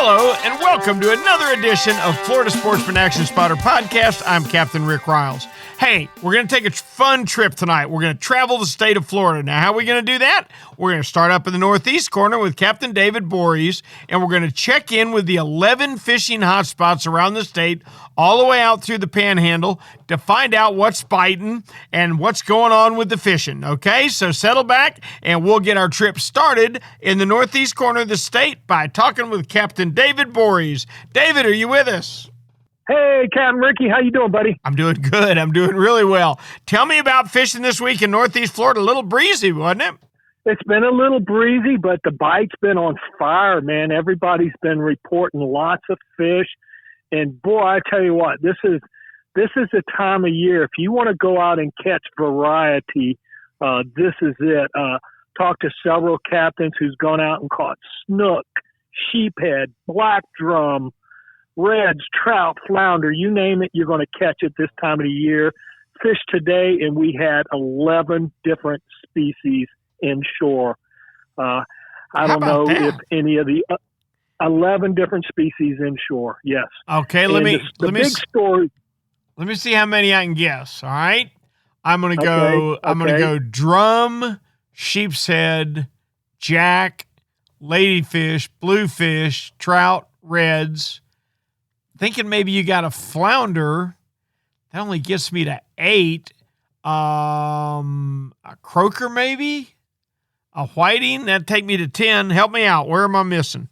Hello, and welcome to another edition of Florida Sportsman Action Spotter Podcast. I'm Captain Rick Riles. Hey, we're going to take a fun trip tonight. We're going to travel the state of Florida. Now, how are we going to do that? We're going to start up in the northeast corner with Captain David Voorhees, and we're going to check in with the 11 fishing hotspots around the state, all the way out through the Panhandle, to find out what's biting and what's going on with the fishing. Okay, so settle back, and we'll get our trip started in the northeast corner of the state by talking with Captain David Voorhees. David, are you with us? Hey, Captain Ricky, how you doing, buddy? I'm doing good. I'm doing really well. Tell me about fishing this week in Northeast Florida. A little breezy, wasn't it? It's been a little breezy, but the bite's been on fire, man. Everybody's been reporting lots of fish. And, boy, I tell you what, this is the time of year. If you want to go out and catch variety, this is it. Talked to several captains who's gone out and caught snook, sheephead, black drum, reds, trout, flounder, you name it, you're going to catch it this time of the year. Fish today, and we had 11 different species inshore. I don't know if any of the 11 different species inshore. Yes. Okay, let me see how many I can guess. All right, I'm going to go. I'm going to go drum, sheep's head, jack, ladyfish, bluefish, trout, reds. Thinking maybe you got a flounder. That only gets me to 8. A croaker maybe? A whiting? That'd take me to 10. Help me out. Where am I missing?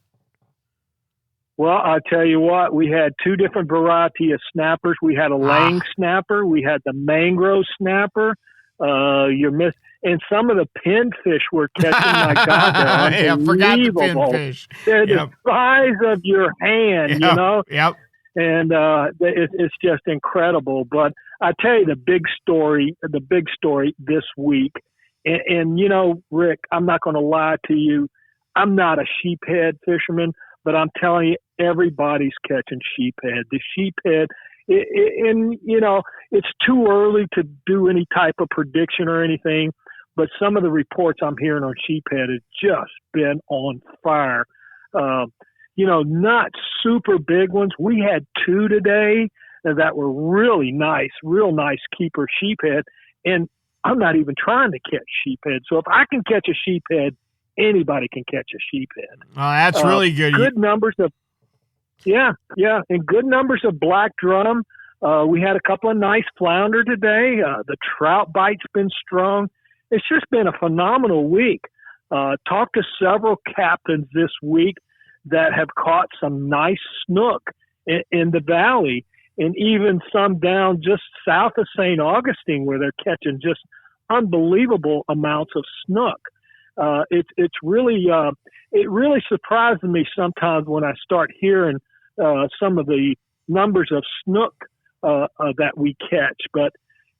Well, I'll tell you what. We had 2 different variety of snappers. We had a lang snapper. We had the mangrove snapper. And some of the pinfish we're catching, my God, they're unbelievable. I forgot the pinfish. They're the size of your hand, you know? Yep. And it's just incredible. But I tell you the big story this week, and you know, Rick, I'm not going to lie to you. I'm not a sheephead fisherman, but I'm telling you, everybody's catching sheephead. The sheephead, and you know, it's too early to do any type of prediction or anything, but some of the reports I'm hearing on sheephead has just been on fire. You know, not super big ones. We had 2 today that were really nice, real nice keeper sheephead. And I'm not even trying to catch sheephead. So if I can catch a sheephead, anybody can catch a sheephead. Oh, that's really good. Good numbers of, and good numbers of black drum. We had a couple of nice flounder today. The trout bite's been strong. It's just been a phenomenal week. Talked to several captains this week that have caught some nice snook in the valley, and even some down just south of St. Augustine where they're catching just unbelievable amounts of snook. It's really it really surprises me sometimes when I start hearing some of the numbers of snook that we catch. But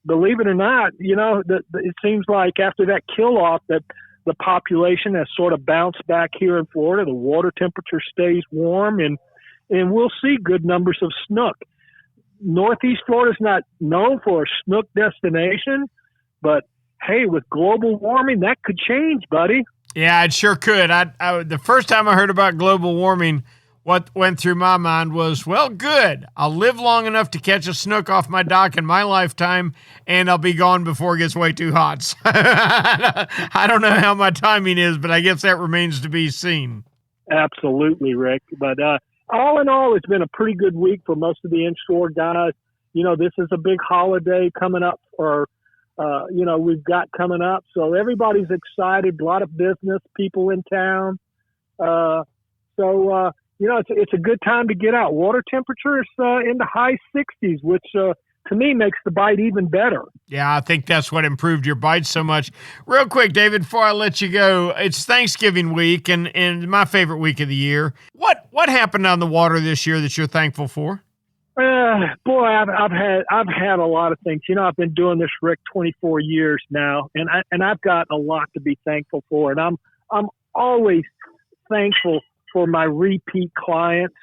believe it or not, you know, it seems like after that kill-off that the population has sort of bounced back here in Florida. The water temperature stays warm, and we'll see good numbers of snook. Northeast Florida is not known for a snook destination, but hey, with global warming, that could change, buddy. Yeah, it sure could. The first time I heard about global warming, what went through my mind was, well, good. I'll live long enough to catch a snook off my dock in my lifetime, and I'll be gone before it gets way too hot. So I don't know how my timing is, but I guess that remains to be seen. Absolutely, Rick. But all in all, it's been a pretty good week for most of the inshore guys. You know, this is a big holiday coming up we've got coming up. So everybody's excited, a lot of business, people in town. You know, it's a good time to get out. Water temperatures in the high 60s, which to me makes the bite even better. Yeah, I think that's what improved your bite so much. Real quick, David, before I let you go, it's Thanksgiving week and my favorite week of the year. What happened on the water this year that you're thankful for? Boy, I've had a lot of things. You know, I've been doing this, Rick, 24 years now, and I've got a lot to be thankful for. And I'm always thankful for my repeat clients.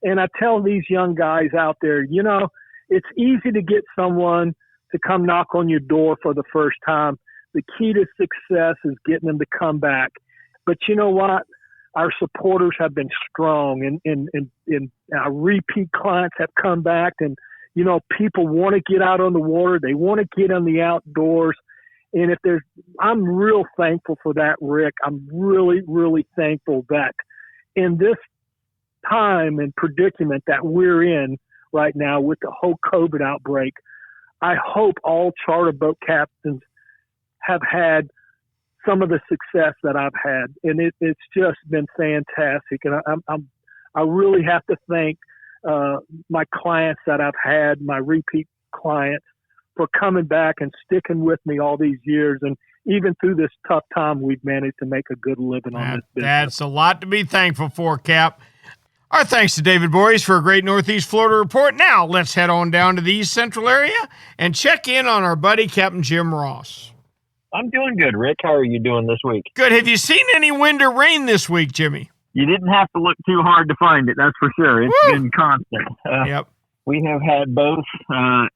And I tell these young guys out there, you know, it's easy to get someone to come knock on your door for the first time. The key to success is getting them to come back. But you know what? our supporters have been strong, and our repeat clients have come back, and people want to get out on the water, they want to get on the outdoors, and I'm real thankful for that, Rick. I'm really, really thankful that in this time and predicament that we're in right now with the whole COVID outbreak, I hope all charter boat captains have had some of the success that I've had, and it's just been fantastic. And I really have to thank my clients that I've had, my repeat clients, for coming back and sticking with me all these years. And even through this tough time, we've managed to make a good living on this business. That's a lot to be thankful for, Cap. Our thanks to David Bories for a great Northeast Florida report. Now let's head on down to the East Central area and check in on our buddy, Captain Jim Ross. I'm doing good, Rick. How are you doing this week? Good. Have you seen any wind or rain this week, Jimmy? You didn't have to look too hard to find it, that's for sure. It's been constant. Yep. We have had both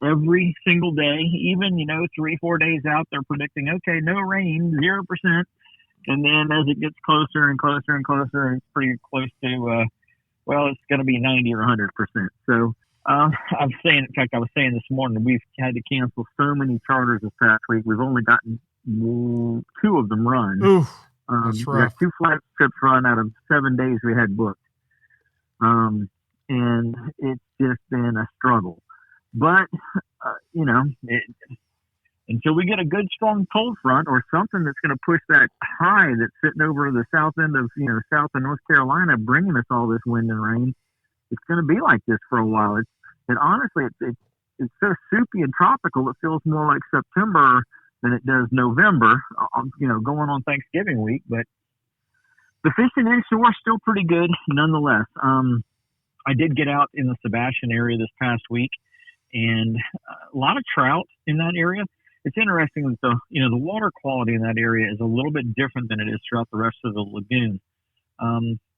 every single day, even, 3-4 days out, they're predicting, okay, no rain, 0%. And then as it gets closer and closer and closer, it's pretty close to, it's going to be 90 or 100%. So I was saying this morning, we've had to cancel so many charters this past week. We've only gotten 2 of them run. Oof, that's we rough. got 2 flat trips run out of 7 days we had booked. And it's just been a struggle. But, until we get a good, strong cold front or something that's going to push that high that's sitting over the south end of, South and North Carolina, bringing us all this wind and rain, it's going to be like this for a while. Honestly, it's so soupy and tropical, it feels more like September than it does November, going on Thanksgiving week. But the fishing inshore is still pretty good nonetheless. I did get out in the Sebastian area this past week, and a lot of trout in that area. It's interesting that the water quality in that area is a little bit different than it is throughout the rest of the lagoon.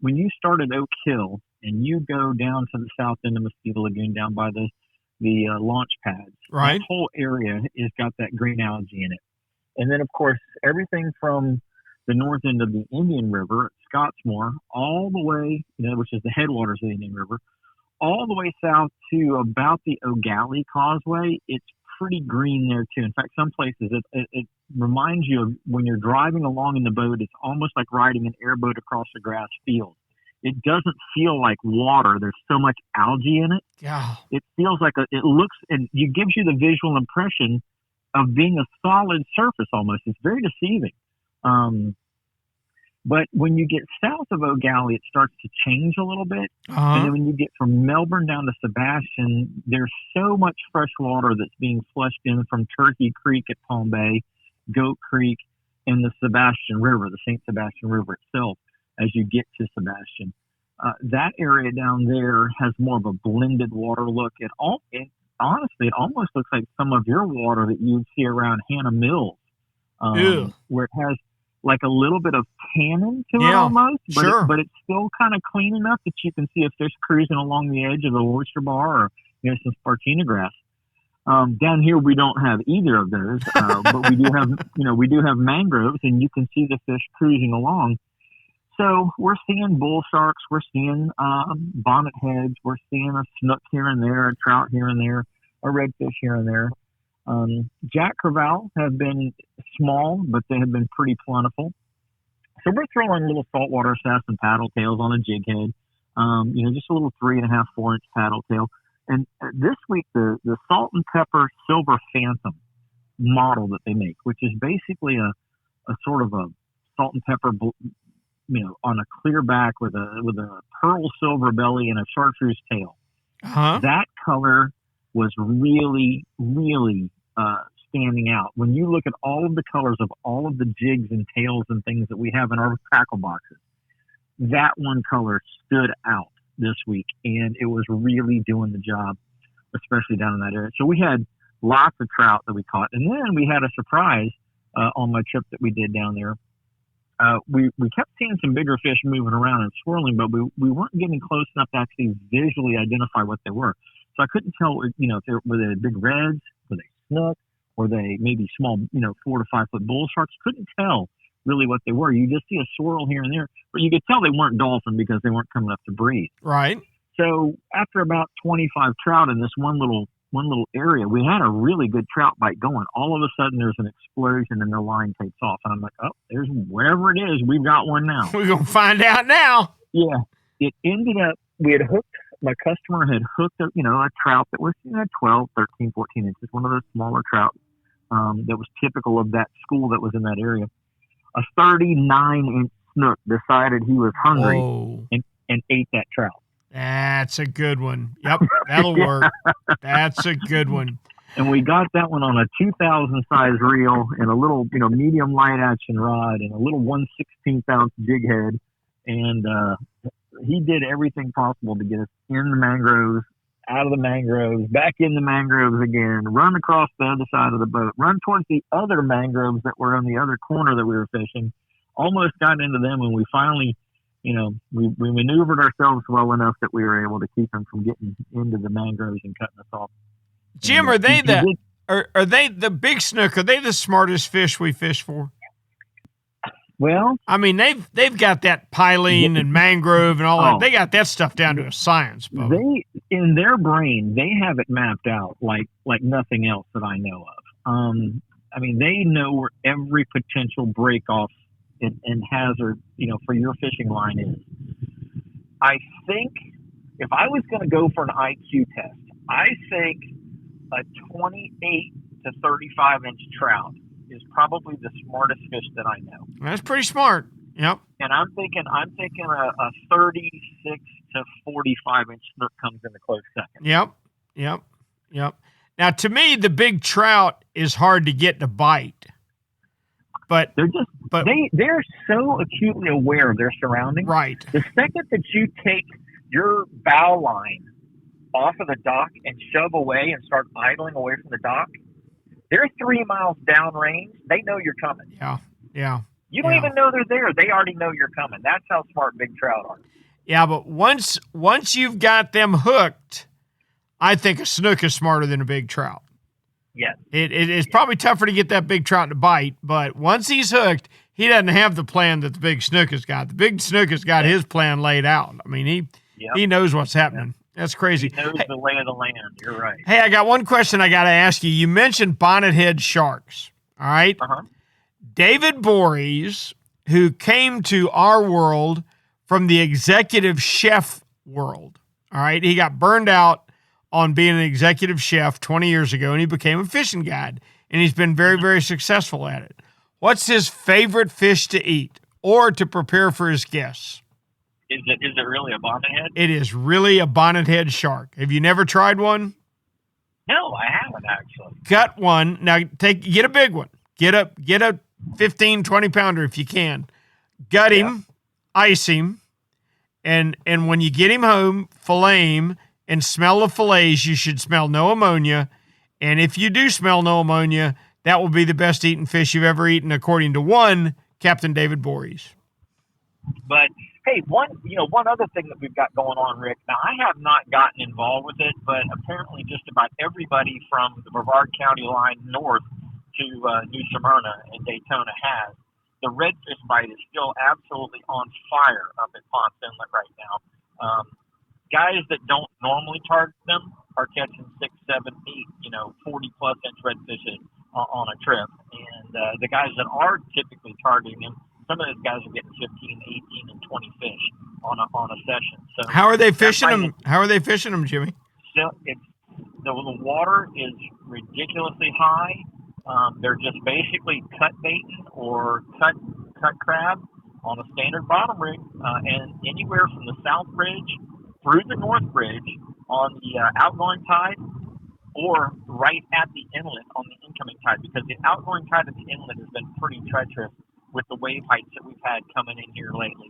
When you start at Oak Hill and you go down to the south end of Mosquito Lagoon down by the launch pads, right, that whole area has got that green algae in it. And then, of course, everything from the north end of the Indian River at Scottsmore, all the way, which is the headwaters of the Indian River, all the way south to about the O'Galley Causeway, it's pretty green there too. In fact, some places it reminds you of when you're driving along in the boat, it's almost like riding an airboat across a grass field. It doesn't feel like water. There's so much algae in it. Yeah. It feels like it looks, and it gives you the visual impression of being a solid surface almost. It's very deceiving. But when you get south of O'Galley, it starts to change a little bit. And then when you get from Melbourne down to Sebastian, there's so much fresh water that's being flushed in from Turkey Creek at Palm Bay, Goat Creek, and the Sebastian River, the St. Sebastian River itself, as you get to Sebastian. That area down there has more of a blended water look. Honestly, it almost looks like some of your water that you'd see around Hannah Mills, where it has like a little bit of tannin to it almost, but it's still kind of clean enough that you can see a fish cruising along the edge of the oyster bar or some spartina grass. Down here we don't have either of those, but we do have mangroves, and you can see the fish cruising along. So we're seeing bull sharks, we're seeing bonnet heads, we're seeing a snook here and there, a trout here and there, a redfish here and there. Jack crevalle have been small, but they have been pretty plentiful. So we're throwing little saltwater sass and paddle tails on a jig head, just a little 3.5, 4 inch paddle tail. And this week, the salt and pepper silver phantom model that they make, which is basically a sort of a salt and pepper, on a clear back with a pearl silver belly and a chartreuse tail. That color was really, really standing out. When you look at all of the colors of all of the jigs and tails and things that we have in our tackle boxes, that one color stood out this week, and it was really doing the job, especially down in that area. So we had lots of trout that we caught, and then we had a surprise on my trip that we did down there. We kept seeing some bigger fish moving around and swirling, but we weren't getting close enough to actually visually identify what they were. So I couldn't tell, if were they big reds, were they snook, were they maybe small, 4 to 5 foot bull sharks? Couldn't tell really what they were. You just see a swirl here and there, but you could tell they weren't dolphin because they weren't coming up to breathe. Right. So after about 25 trout in this one little area, we had a really good trout bite going. All of a sudden, there's an explosion and the line takes off. And I'm like, oh, there's wherever it is, we've got one now. We're going to find out now. Yeah. It ended up, my customer had hooked up, a trout that was 12, 13, 14 inches, one of those smaller trout that was typical of that school that was in that area. A 39-inch snook decided he was hungry and ate that trout. That's a good one. Yep, that'll work. That's a good one. And we got that one on a 2,000 size reel and a little, medium light action rod and a little 1/16 ounce jig head. And he did everything possible to get us in the mangroves, out of the mangroves, back in the mangroves again, run across the other side of the boat, run towards the other mangroves that were on the other corner that we were fishing, almost got into them, and we finally, we maneuvered ourselves well enough that we were able to keep him from getting into the mangroves and cutting us off. Jim, are they the big snook? Are they the smartest fish we fish for? Well, I mean, they've got that pilene and mangrove and all that. They got that stuff down to a science. Bo. They, in their brain, they have it mapped out like nothing else that I know of. I mean, they know where every potential break off and hazard, for your fishing line is. I think if I was going to go for an IQ test, I think a 28 to 35 inch trout is probably the smartest fish that I know. That's pretty smart. Yep. And I'm thinking a 36 to 45 inch snook comes in the close second. Yep. Now, to me, the big trout is hard to get to bite. But they're so acutely aware of their surroundings. Right. The second that you take your bow line off of the dock and shove away and start idling away from the dock, they're 3 miles downrange. They know you're coming. Yeah. You don't even know they're there. They already know you're coming. That's how smart big trout are. Yeah, but once you've got them hooked, I think a snook is smarter than a big trout. Yes. It's probably tougher to get that big trout to bite, but once he's hooked, he doesn't have the plan that the big snook has got. The big snook has got his plan laid out. I mean, he knows what's happening. Yep. That's crazy. He knows the lay of the land. You're right. Hey, I got one question I got to ask you. You mentioned bonnethead sharks, all right? Uh-huh. David Voorhees, who came to our world from the executive chef world, all right? He got burned out on being an executive chef 20 years ago, and he became a fishing guide, and he's been very, very successful at it. What's his favorite fish to eat or to prepare for his guests? Is it really a bonnethead? It is really a bonnethead shark. Have you never tried one? No, I haven't actually. Gut one. Now get a big one. Get a 15, 20 pounder if you can. Gut him, ice him, and when you get him home, fillet him and smell the fillets. You should smell no ammonia. And if you do smell no ammonia, that will be the best eaten fish you've ever eaten, according to one Captain David Voorhees. But hey, one other thing that we've got going on, Rick. Now, I have not gotten involved with it, but apparently just about everybody from the Brevard County line north to New Smyrna and Daytona has. The redfish bite is still absolutely on fire up at Ponce Inlet right now. Guys that don't normally target them are catching 6, 7, 8, 40-plus inch redfish on a trip. And the guys that are typically targeting them, some of those guys are getting 15, 18, and 20 fish on a session. So how are they fishing them? How are they fishing them, Jimmy? So the water is ridiculously high. They're just basically cut baiting or cut crab on a standard bottom rig, and anywhere from the south bridge through the north bridge on the outgoing tide, or right at the inlet on the incoming tide, because the outgoing tide at the inlet has been pretty treacherous with the wave heights that we've had coming in here lately.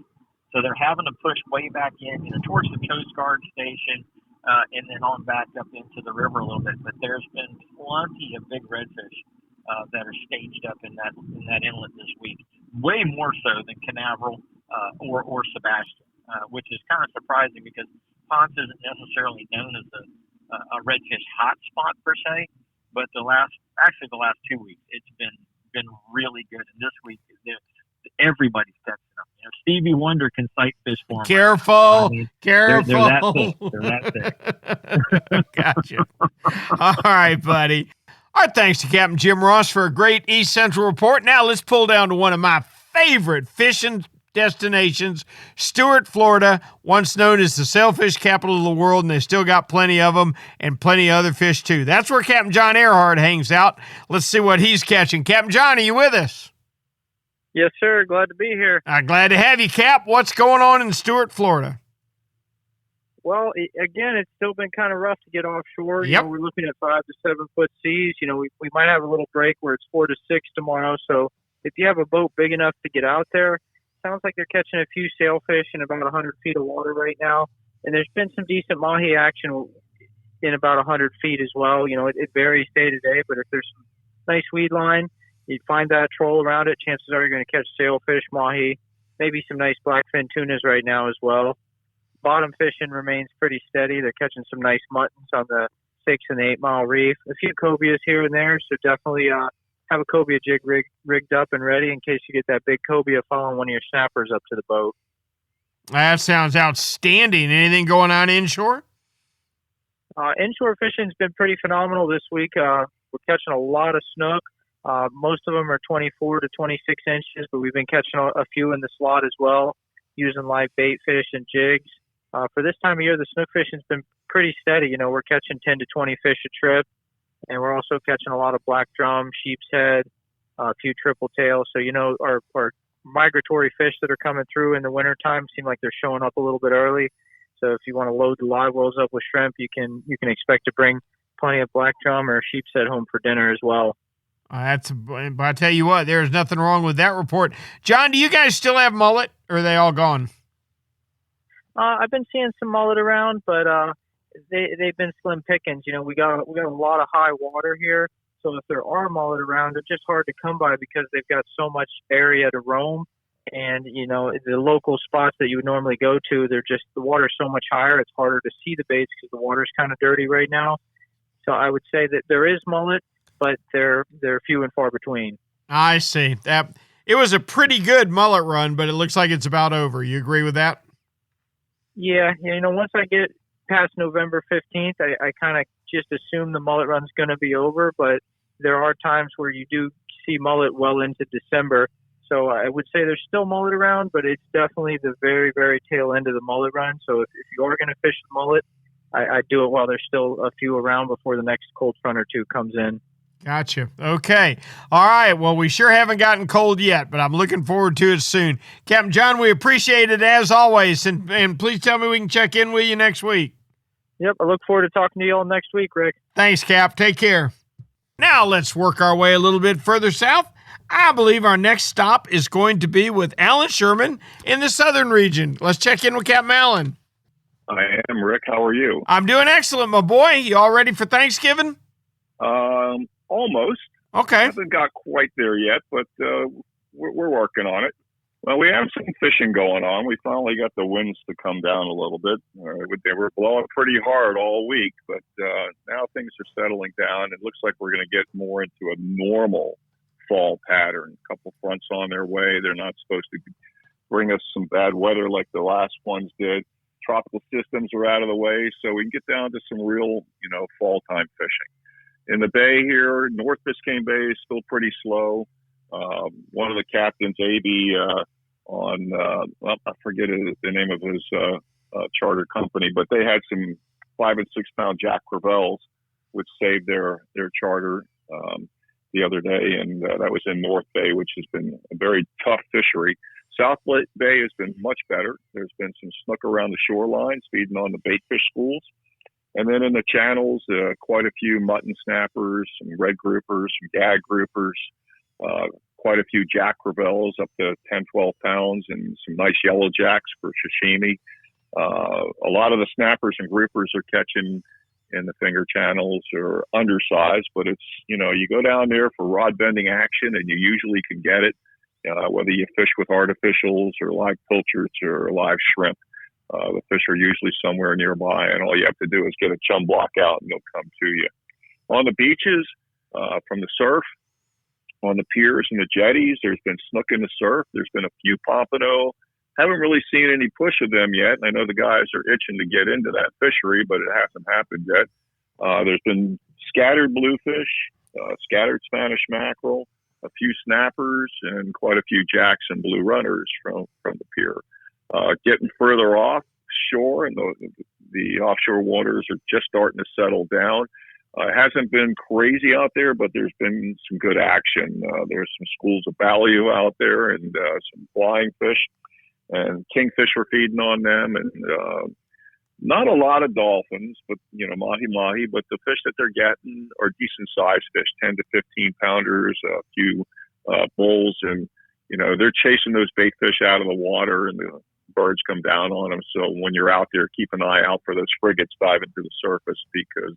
So they're having to push way back in, towards the Coast Guard station, and then on back up into the river a little bit. But there's been plenty of big redfish that are staged up in that inlet this week, way more so than Canaveral or Sebastian, which is kind of surprising because Ponce isn't necessarily known as a redfish hotspot per se, but the last 2 weeks it's been really good. And this week everybody's catching them. You know, Stevie Wonder can sight fish for them. Careful, careful. They're that thick. They're that thick. Gotcha. All right, buddy. Our thanks to Captain Jim Ross for a great East Central report. Now let's pull down to one of my favorite fishing destinations, Stuart, Florida, once known as the sailfish capital of the world, and they still got plenty of them and plenty of other fish too. That's where Captain John Earhart hangs out. Let's see what he's catching. Captain John, are you with us? Yes, sir. Glad to be here. Glad to have you, Cap. What's going on in Stuart, Florida? Well, again, it's still been kind of rough to get offshore. Yep. You know, we're looking at 5 to 7 foot seas. You know, we might have a little break where it's 4 to 6 tomorrow. So if you have a boat big enough to get out there, sounds like they're catching a few sailfish in about 100 feet of water right now. And there's been some decent mahi action in about 100 feet as well. You know, it varies day to day, but if there's some nice weed line, you find that troll around it, chances are you're going to catch sailfish, mahi, maybe some nice blackfin tunas right now as well. Bottom fishing remains pretty steady. They're catching some nice muttons on the 6 and 8 mile reef. A few cobias here and there, so definitely have a cobia jig rigged up and ready in case you get that big cobia following one of your snappers up to the boat. That sounds outstanding. Anything going on inshore? Inshore fishing's been pretty phenomenal this week. We're catching a lot of snook. Most of them are 24 to 26 inches, but we've been catching a few in the slot as well, using live bait fish and jigs. For this time of year, the snook fishing's been pretty steady. You know, we're catching 10 to 20 fish a trip, and we're also catching a lot of black drum, sheep's head, a few triple tails. So, you know, our migratory fish that are coming through in the wintertime seem like they're showing up a little bit early. So if you want to load the live wells up with shrimp, you can expect to bring plenty of black drum or sheep's head home for dinner as well. But I tell you what, there's nothing wrong with that report. John, do you guys still have mullet, or are they all gone? I've been seeing some mullet around, but they've been slim pickings. You know, we got a lot of high water here, so if there are mullet around, they're just hard to come by because they've got so much area to roam. And you know, the local spots that you would normally go to, the water's so much higher, it's harder to see the baits because the water's kind of dirty right now. So I would say that there is mullet, but they're few and far between. I see. It was a pretty good mullet run, but it looks like it's about over. You agree with that? Yeah, you know, once I get past November 15th, I kind of just assume the mullet run's going to be over, but there are times where you do see mullet well into December. So I would say there's still mullet around, but it's definitely the very, very tail end of the mullet run. So if you are going to fish the mullet, I do it while there's still a few around before the next cold front or two comes in. Gotcha. Okay. All right. Well, we sure haven't gotten cold yet, but I'm looking forward to it soon. Captain John, we appreciate it as always, and please tell me we can check in with you next week. Yep. I look forward to talking to you all next week, Rick. Thanks, Cap. Take care. Now let's work our way a little bit further south. I believe our next stop is going to be with Alan Sherman in the southern region. Let's check in with Captain Alan. I am, Rick. How are you? I'm doing excellent, my boy. You all ready for Thanksgiving? Almost. Okay. Haven't got quite there yet, but we're working on it. Well, we have some fishing going on. We finally got the winds to come down a little bit. They were blowing pretty hard all week, but now things are settling down. It looks like we're going to get more into a normal fall pattern. A couple fronts on their way. They're not supposed to bring us some bad weather like the last ones did. Tropical systems are out of the way, so we can get down to some real, fall time fishing. In the bay here, North Biscayne Bay is still pretty slow. One of the captains, AB, I forget the name of his charter company, but they had some 5 and 6 pound Jack Crevells, which saved their charter the other day, and that was in North Bay, which has been a very tough fishery. South Bay has been much better. There's been some snook around the shorelines feeding on the bait fish schools. And then in the channels, quite a few mutton snappers, some red groupers, some gag groupers, quite a few Jack Crevells up to 10, 12 pounds, and some nice yellow jacks for sashimi. A lot of the snappers and groupers are catching in the finger channels or undersized, but it's, you go down there for rod bending action and you usually can get it, whether you fish with artificials or live pilchards or live shrimp. The fish are usually somewhere nearby, and all you have to do is get a chum block out and they'll come to you. On the beaches, from the surf, on the piers and the jetties. There's been snook in the surf. There's been a few pompano. Haven't really seen any push of them yet. I know the guys are itching to get into that fishery, but it hasn't happened yet. There's been scattered bluefish, scattered Spanish mackerel, a few snappers, and quite a few jacks and blue runners from the pier. Getting further offshore, and the offshore waters are just starting to settle down. It hasn't been crazy out there, but there's been some good action. There's some schools of ballou out there and some flying fish, and kingfish were feeding on them, and not a lot of dolphins, but mahi-mahi, but the fish that they're getting are decent sized fish, 10 to 15 pounders, a few bulls, and they're chasing those bait fish out of the water, and the birds come down on them. So when you're out there, keep an eye out for those frigates diving to the surface, because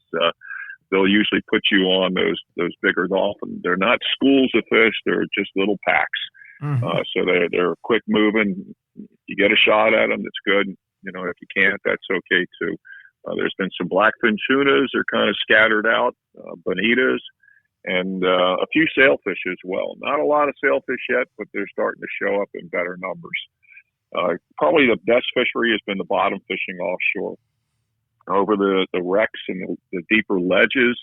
they'll usually put you on those bigger dolphins. They're not schools of fish; they're just little packs. Mm-hmm. So they're quick moving. You get a shot at them, that's good. If you can't, that's okay too. There's been some blackfin tunas. They're kind of scattered out, bonitas, and a few sailfish as well. Not a lot of sailfish yet, but they're starting to show up in better numbers. Probably the best fishery has been the bottom fishing offshore. Over the wrecks and the deeper ledges,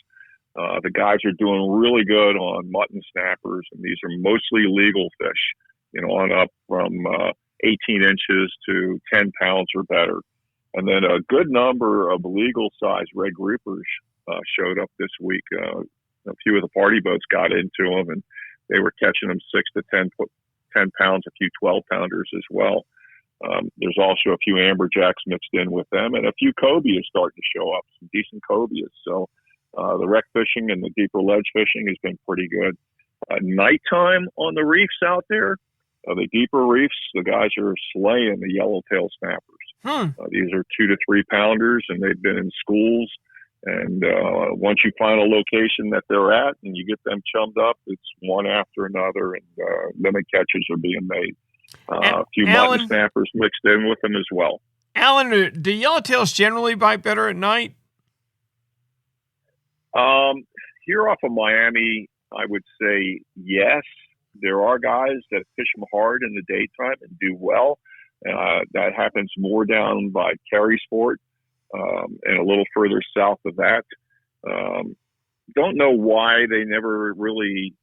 the guys are doing really good on mutton snappers, and these are mostly legal fish, on up from 18 inches to 10 pounds or better. And then a good number of legal size red groupers showed up this week. A few of the party boats got into them, and they were catching them 6 to 10 pounds, a few 12 pounders as well. There's also a few amberjacks mixed in with them, and a few cobias starting to show up, some decent cobias. So the wreck fishing and the deeper ledge fishing has been pretty good. Nighttime on the reefs out there, the deeper reefs, the guys are slaying the yellowtail snappers. These are 2 to 3 pounders, and they've been in schools. And once you find a location that they're at and you get them chummed up, it's one after another, and limit catches are being made. A few mutton snappers mixed in with them as well. Alan, do yellowtails generally bite better at night? Here off of Miami, I would say yes. There are guys that fish them hard in the daytime and do well. That happens more down by Cary Sport and a little further south of that. Don't know why they never really,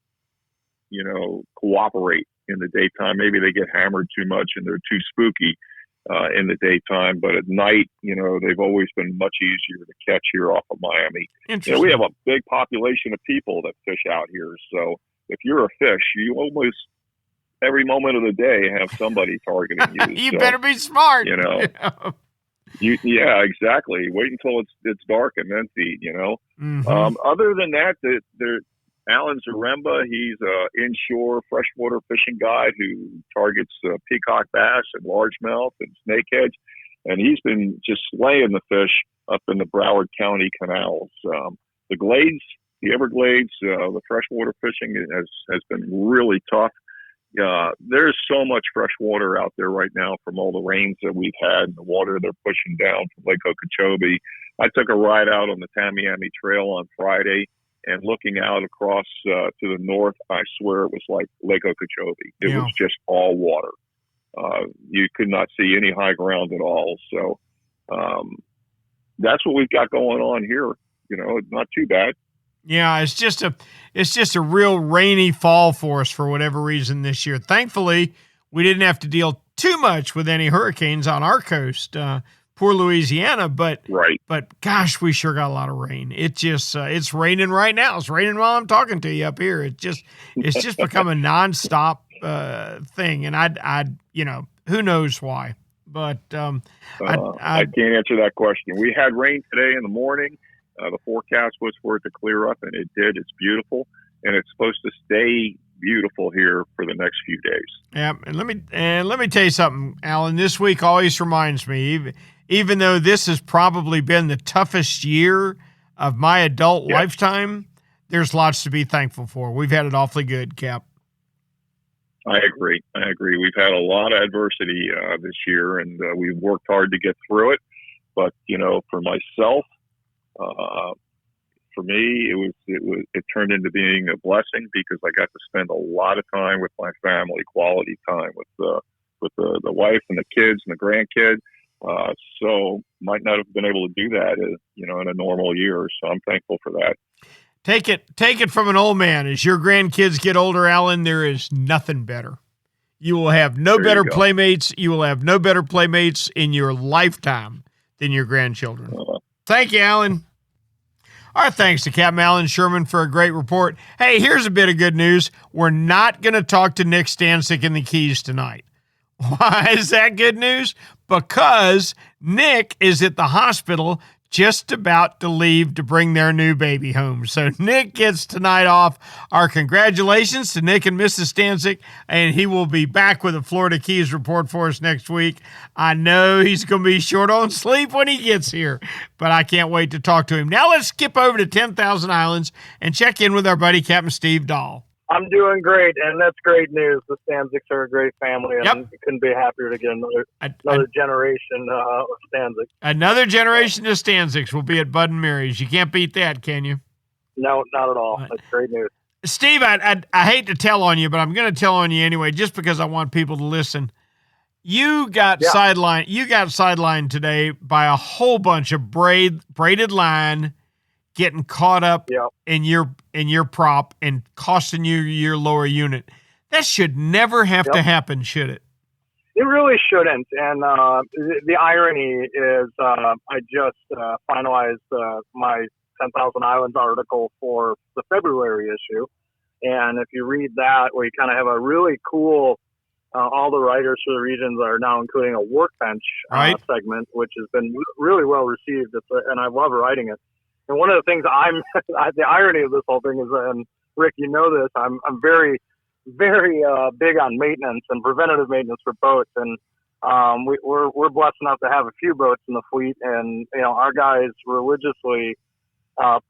cooperate in the daytime. Maybe they get hammered too much and they're too spooky in the daytime. But at night, they've always been much easier to catch here off of Miami. We have a big population of people that fish out here. So if you're a fish, you almost every moment of the day have somebody targeting you. You better be smart. Yeah, exactly. Wait until it's dark and then feed. Mm-hmm. Other than that, Alan Zaremba, he's an inshore freshwater fishing guide who targets peacock bass and largemouth and snakehead, and he's been just slaying the fish up in the Broward County canals. The glades, the Everglades, the freshwater fishing has been really tough. There's so much fresh water out there right now from all the rains that we've had and the water they're pushing down from Lake Okeechobee. I took a ride out on the Tamiami Trail on Friday, and looking out across to the north, I swear it was like Lake Okeechobee. It was just all water. You could not see any high ground at all. So that's what we've got going on here. Not too bad. Yeah, it's just a real rainy fall for us for whatever reason this year. Thankfully, we didn't have to deal too much with any hurricanes on our coast. Poor Louisiana, but gosh, we sure got a lot of rain. It just it's raining right now. It's raining while I'm talking to you up here. It's just become a nonstop thing, and I who knows why. But I can't answer that question. We had rain today in the morning. The forecast was for it to clear up, and it did. It's beautiful, and it's supposed to stay beautiful here for the next few days. Yeah, and let me tell you something, Alan. This week always reminds me, even though this has probably been the toughest year of my adult lifetime, there's lots to be thankful for. We've had it awfully good, Cap. I agree. We've had a lot of adversity this year, and we've worked hard to get through it. But, for myself, for me, it turned into being a blessing because I got to spend a lot of time with my family, quality time with the wife and the kids and the grandkids. So might not have been able to do that, in a normal year. So I'm thankful for that. Take it from an old man. As your grandkids get older, Alan, there is nothing better. You will have no better playmates. You will have no better playmates in your lifetime than your grandchildren. Thank you, Alan. Our thanks to Captain Alan Sherman for a great report. Hey, here's a bit of good news. We're not going to talk to Nick Stanczyk in the Keys tonight. Why is that good news? Because Nick is at the hospital just about to leave to bring their new baby home. So Nick gets tonight off. Our congratulations to Nick and Mrs. Stanczyk, and he will be back with a Florida Keys report for us next week. I know he's going to be short on sleep when he gets here, but I can't wait to talk to him. Now let's skip over to 10,000 Islands and check in with our buddy Captain Steve Dahl. I'm doing great, and that's great news. The Stanczyks are a great family, and Yep. couldn't be happier to get another generation of Stanczyks. Another generation of Stanczyks will be at Bud and Mary's. You can't beat that, can you? No, not at all. That's great news. Steve, I hate to tell on you, but I'm going to tell on you anyway, just because I want people to listen. You got sidelined. You got sidelined today by a whole bunch of braided line getting caught up in your prop and costing you your lower unit. That should never have to happen, should it? It really shouldn't. And the irony is I just finalized my 10,000 Islands article for the February issue. And if you read that, we kind of have a really cool, all the writers for the regions are now including a workbench segment, which has been really well received. And I love writing it. And one of the things the irony of this whole thing is, and Rick, you know this, I'm very, very big on maintenance and preventative maintenance for boats. And we're blessed enough to have a few boats in the fleet. And, our guys religiously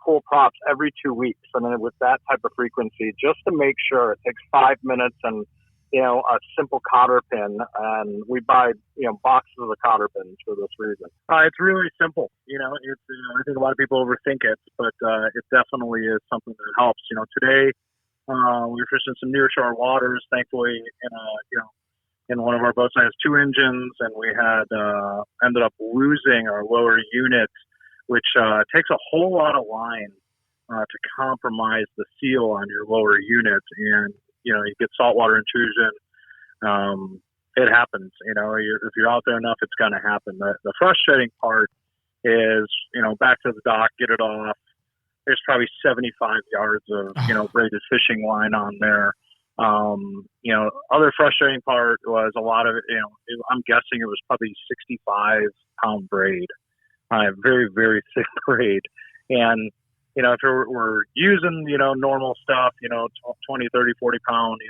pull props every 2 weeks. I mean, with that type of frequency, just to make sure. It takes 5 minutes and, a simple cotter pin, and we buy, boxes of cotter pins for this reason. It's really simple. I think a lot of people overthink it, but it definitely is something that helps. Today we were fishing some nearshore waters. Thankfully, in one of our boats, I has 2 engines, and we had ended up losing our lower unit, which takes a whole lot of line to compromise the seal on your lower unit, and you get saltwater intrusion. It happens, if you're out there enough, it's going to happen. The frustrating part is, back to the dock, get it off. There's probably 75 yards of, braided fishing line on there. Other frustrating part was a lot of it, I'm guessing it was probably 65-pound braid, very, very thick braid. And, if we're using, normal stuff, 20, 30, 40 pound,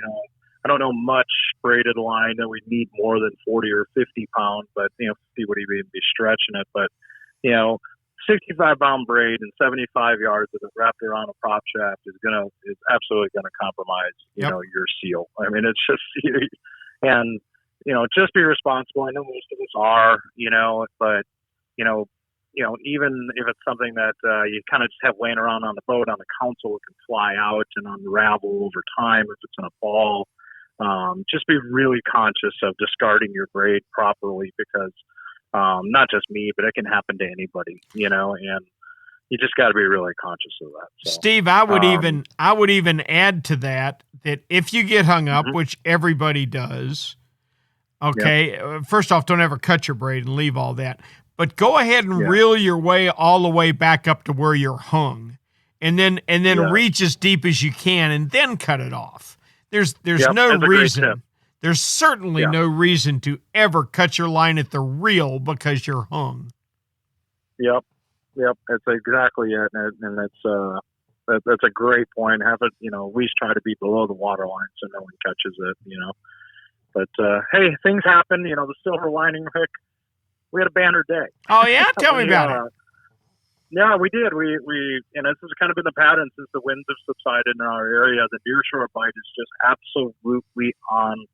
I don't know much braided line that we need more than 40 or 50 pound, but, 50 would even be stretching it. But, 65-pound braid and 75 yards of it wrapped around a prop shaft is absolutely going to compromise, your seal. I mean, it's just, and, just be responsible. I know most of us are, but, even if it's something that you kind of just have laying around on the boat, on the console, it can fly out and unravel over time if it's in a ball. Just be really conscious of discarding your braid properly, because not just me, but it can happen to anybody, and you just got to be really conscious of that. So, Steve, I would even add to that if you get hung up, which everybody does, first off, don't ever cut your braid and leave all that. But go ahead and reel your way all the way back up to where you're hung, and then reach as deep as you can, and then cut it off. There's no reason. There's certainly no reason to ever cut your line at the reel because you're hung. Yep, that's exactly it, and that's a great point. Have it, at least try to be below the water line so no one catches it. But hey, things happen. The silver lining, Rick. We had a banner day. Oh yeah, tell me about it. Yeah, we did. We and this has kind of been the pattern since the winds have subsided in our area. The nearshore bite is just absolutely on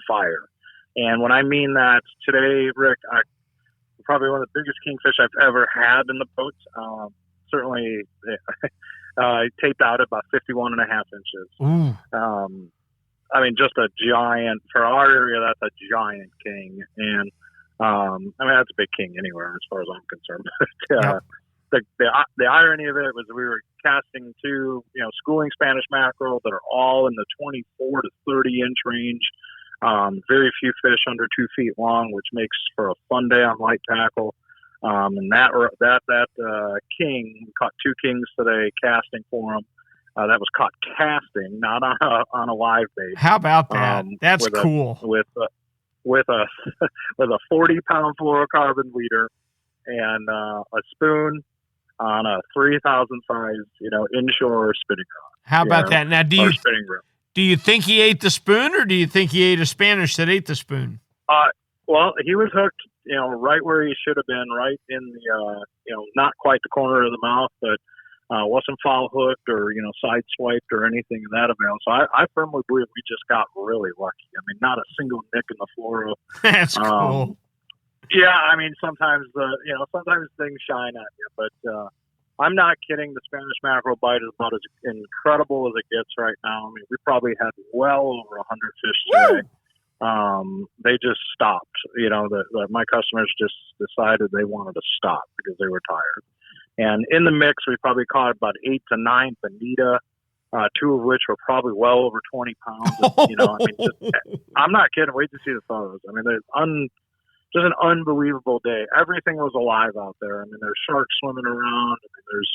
fire. And when I mean that, today, Rick, probably one of the biggest kingfish I've ever had in the boat. certainly taped out at about 51.5 inches. I mean, just a giant, for our area, that's a giant king. And, I mean, that's a big king anywhere as far as I'm concerned. But, the irony of it was we were casting 2, schooling Spanish mackerel that are all in the 24 to 30 inch range. Very few fish under 2 feet long, which makes for a fun day on light tackle. And that king, we caught 2 kings today casting for him. That was caught casting, not on a live bait. How about that? That's cool. With a 40-pound fluorocarbon leader and a spoon on a 3,000 size, inshore spinning rod. How about that? Now, do you think he ate the spoon, or do you think he ate a Spanish that ate the spoon? Well, he was hooked, right where he should have been, right in the, not quite the corner of the mouth, but wasn't foul hooked or, side swiped or anything of that avail. So I firmly believe we just got really lucky. I mean, not a single nick in the fluoro. That's cool. Yeah, I mean, sometimes sometimes things shine at you, but I'm not kidding. The Spanish mackerel bite is about as incredible as it gets right now. I mean, we probably had well over 100 fish today. They just stopped. My customers just decided they wanted to stop because they were tired. And in the mix, we probably caught about 8 to 9 bonita, 2 of which were probably well over 20 pounds. I'm not kidding. Wait to see the photos. I mean, just an unbelievable day. Everything was alive out there. I mean, there's sharks swimming around. I mean, there's,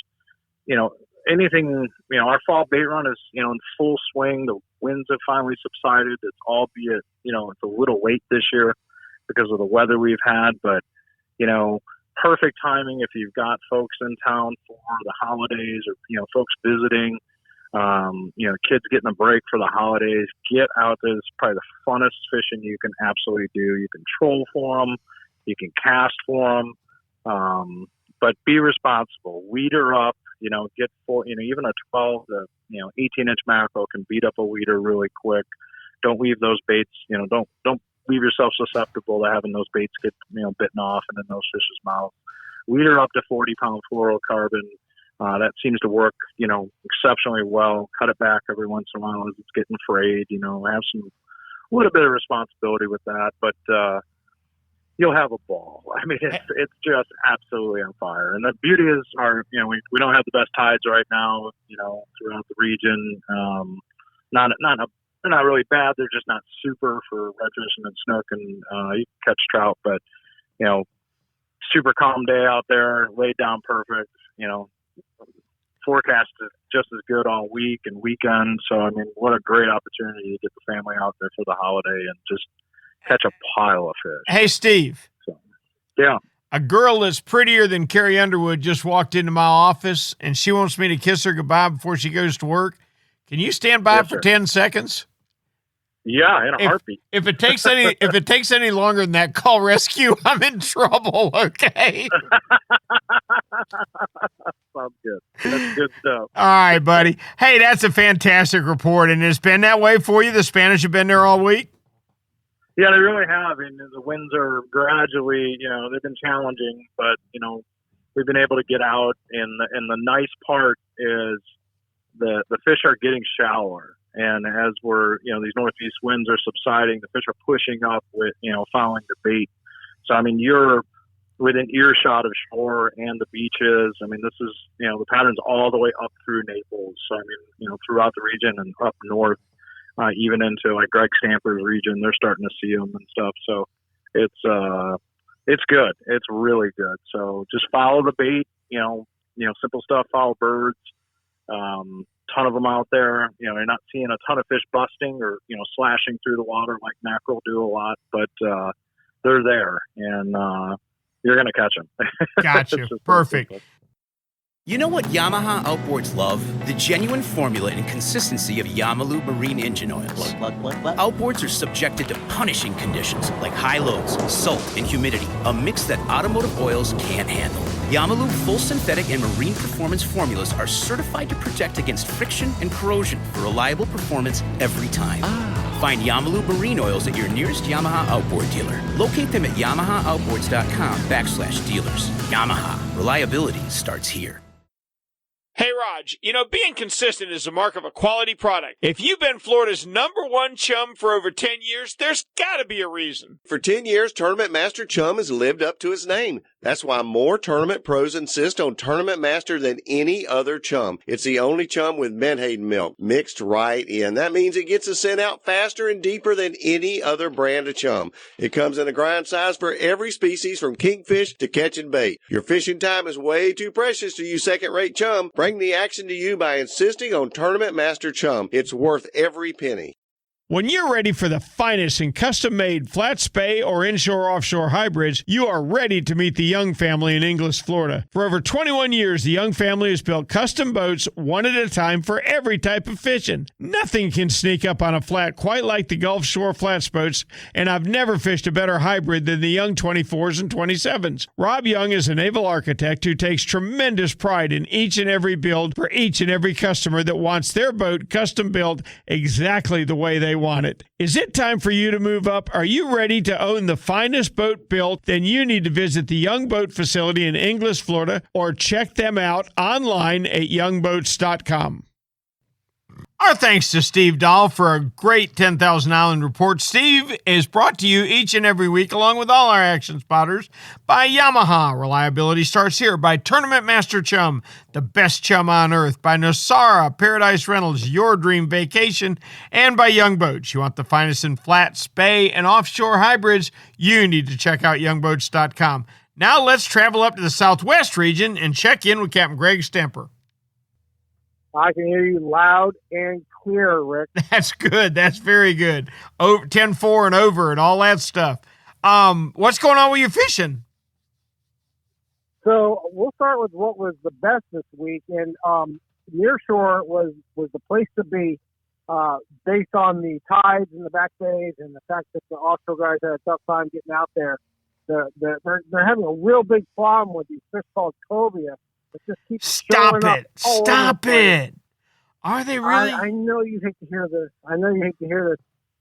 anything, our fall bait run is, in full swing. The winds have finally subsided. It's albeit, it's a little late this year because of the weather we've had, but, perfect timing if you've got folks in town for the holidays or, folks visiting, kids getting a break for the holidays. Get out there. It's probably the funnest fishing you can absolutely do. You can troll for them. You can cast for them. But be responsible. Weeder up, get for, even a 12 to, 18-inch mackerel can beat up a weeder really quick. Don't leave those baits, don't leave yourself susceptible to having those baits get, bitten off and in those fish's mouths. Weeder up to 40-pound fluorocarbon. That seems to work, exceptionally well. Cut it back every once in a while as it's getting frayed, have a little bit of responsibility with that, but, you'll have a ball. I mean, it's just absolutely on fire. And the beauty is we don't have the best tides right now, throughout the region. They're not really bad. They're just not super for redfish and snook, and you can catch trout. But super calm day out there, laid down perfect. Forecast is just as good all week and weekend. So I mean, what a great opportunity to get the family out there for the holiday and just catch a pile of fish. Hey, Steve. So, yeah. A girl that's prettier than Carrie Underwood just walked into my office, and she wants me to kiss her goodbye before she goes to work. Can you stand by for 10 seconds? Yeah, in a heartbeat. If it takes any longer than that, call rescue. I'm in trouble. Okay. Sounds good. That's good stuff. All right, buddy. Hey, that's a fantastic report, and it's been that way for you. The Spanish have been there all week. Yeah, they really have. And the winds are gradually, they've been challenging, but we've been able to get out. And the nice part is the fish are getting shallower. And as these northeast winds are subsiding, the fish are pushing up with, following the bait. So, I mean, you're within earshot of shore and the beaches. I mean, this is, the pattern's all the way up through Naples. So, I mean, throughout the region and up north, even into like Greg Stamper's region, they're starting to see them and stuff. So it's good. It's really good. So just follow the bait, simple stuff, follow birds. Ton of them out there. You're not seeing a ton of fish busting or, slashing through the water like mackerel do a lot, but they're there, and you're going to catch them. Gotcha. Perfect. You know what Yamaha Outboards love? The genuine formula and consistency of Yamalu marine engine oils. What? Outboards are subjected to punishing conditions like high loads, salt, and humidity, a mix that automotive oils can't handle. Yamalu full synthetic and marine performance formulas are certified to protect against friction and corrosion for reliable performance every time. Find Yamalu marine oils at your nearest Yamaha Outboard dealer. Locate them at YamahaOutboards.com/dealers. Yamaha, reliability starts here. garage. You know, being consistent is a mark of a quality product. If you've been Florida's #1 chum for over 10 years, there's got to be a reason. For 10 years, Tournament Master Chum has lived up to its name. That's why more tournament pros insist on Tournament Master than any other chum. It's the only chum with menhaden milk mixed right in. That means it gets the scent out faster and deeper than any other brand of chum. It comes in a grind size for every species from kingfish to catching bait. Your fishing time is way too precious to use second-rate chum. Bring the action to you by insisting on Tournament Master Chum. It's worth every penny. When you're ready for the finest in custom-made flat spay or inshore-offshore hybrids, you are ready to meet the Young family in Inglis, Florida. For over 21 years, the Young family has built custom boats one at a time for every type of fishing. Nothing can sneak up on a flat quite like the Gulf Shore flats boats, and I've never fished a better hybrid than the Young 24s and 27s. Rob Young is a naval architect who takes tremendous pride in each and every build for each and every customer that wants their boat custom built exactly the way they want it. Is it time for you to move up? Are you ready to own the finest boat built? Then you need to visit the Young Boat facility in Inglis, Florida, or check them out online at youngboats.com. Our thanks to Steve Dahl for a great 10,000 Island report. Steve is brought to you each and every week, along with all our action spotters, by Yamaha. Reliability starts here. By Tournament Master Chum, the best chum on earth. By Nosara, Paradise Rentals, your dream vacation. And by Young Boats. You want the finest in flat, spay, and offshore hybrids? You need to check out youngboats.com. Now let's travel up to the Southwest region and check in with Captain Greg Stemper. I can hear you loud and clear, Rick. That's good. That's very good. Over 10-4 and over and all that stuff. What's going on with your fishing? So we'll start with what was the best this week. And nearshore was the place to be based on the tides and the back days and the fact that the offshore guys had a tough time getting out there. They're having a real big problem with these fish called cobia. It just keeps Stop it. Stop it. Are they really? I know you hate to hear this.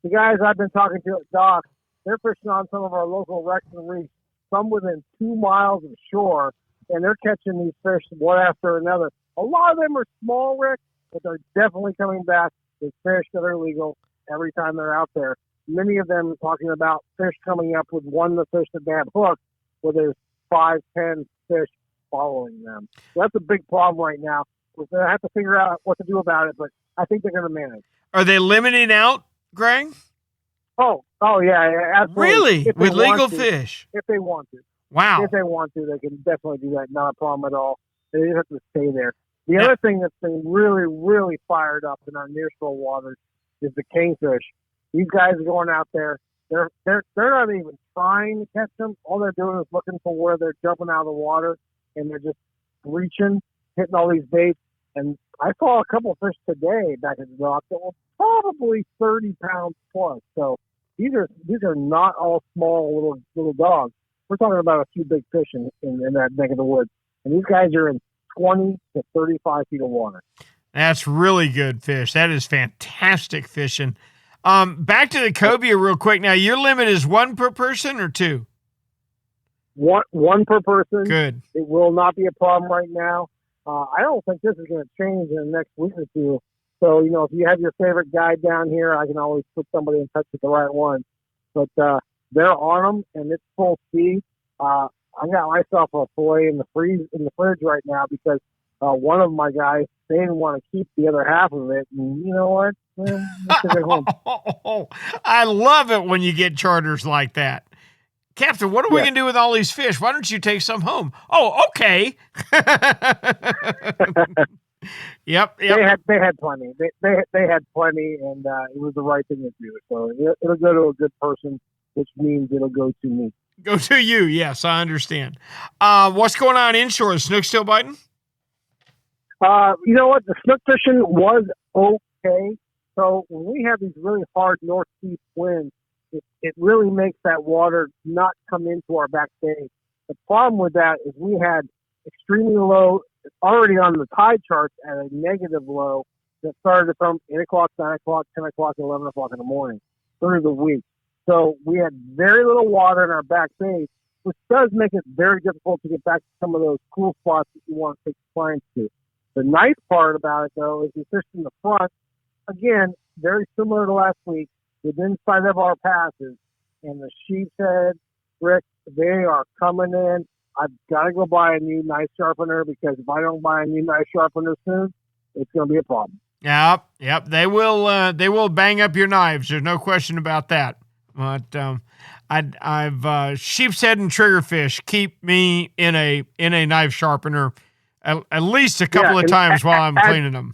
The guys I've been talking to at docks, they're fishing on some of our local wrecks and reefs, some within 2 miles of shore, and they're catching these fish one after another. A lot of them are small, Rick, but they're definitely coming back with fish that are legal every time they're out there. Many of them are talking about fish coming up with one of the fish that they have hooked, where there's 5, 10 fish following them. So that's a big problem right now. We're going to have to figure out what to do about it, but I think they're going to manage. Are they limiting out, Greg? Oh yeah, absolutely. Really? With legal fish? If they want to. Wow. If they want to, they can definitely do that. Not a problem at all. They just have to stay there. The other thing that's been really, really fired up in our nearshore waters is the kingfish. These guys are going out there. They're not even trying to catch them. All they're doing is looking for where they're jumping out of the water, and they're just reaching, hitting all these baits. And I saw a couple of fish today back at the dock that were probably 30 pounds plus. So these are not all small little dogs. We're talking about a few big fish in that neck of the woods. And these guys are in 20 to 35 feet of water. That's really good fish. That is fantastic fishing. Back to the cobia real quick. Now, your limit is 1 per person or 2? One per person. Good. It will not be a problem right now. I don't think this is going to change in the next week or two. So, if you have your favorite guide down here, I can always put somebody in touch with the right one. But they're on them, and it's full speed. I got myself a fillet in the fridge right now because one of my guys, they didn't want to keep the other half of it. And you know what? Let's take it home. I love it when you get charters like that. Captain, what are we going to do with all these fish? Why don't you take some home? Oh, okay. Yep. They had plenty. They had plenty, and it was the right thing to do. So it'll go to a good person, which means it'll go to me. Go to you. Yes, I understand. What's going on inshore? Is snook still biting? You know what? The snook fishing was okay. So when we have these really hard northeast winds, it really makes that water not come into our back bay. The problem with that is we had extremely low, already on the tide charts at a negative low that started from 8 o'clock, 9 o'clock, 10 o'clock, 11 o'clock in the morning through the week. So we had very little water in our back bay, which does make it very difficult to get back to some of those cool spots that you want to take clients to. The nice part about it, though, is you fish in the front. Again, very similar to last week, within sight of our passes. And the sheep's head, Rick, they are coming in. I've got to go buy a new knife sharpener, because if I don't buy a new knife sharpener soon, it's going to be a problem. Yep. They will bang up your knives. There's no question about that. But I've sheep's head and triggerfish keep me in a knife sharpener at least a couple of times while I'm cleaning them.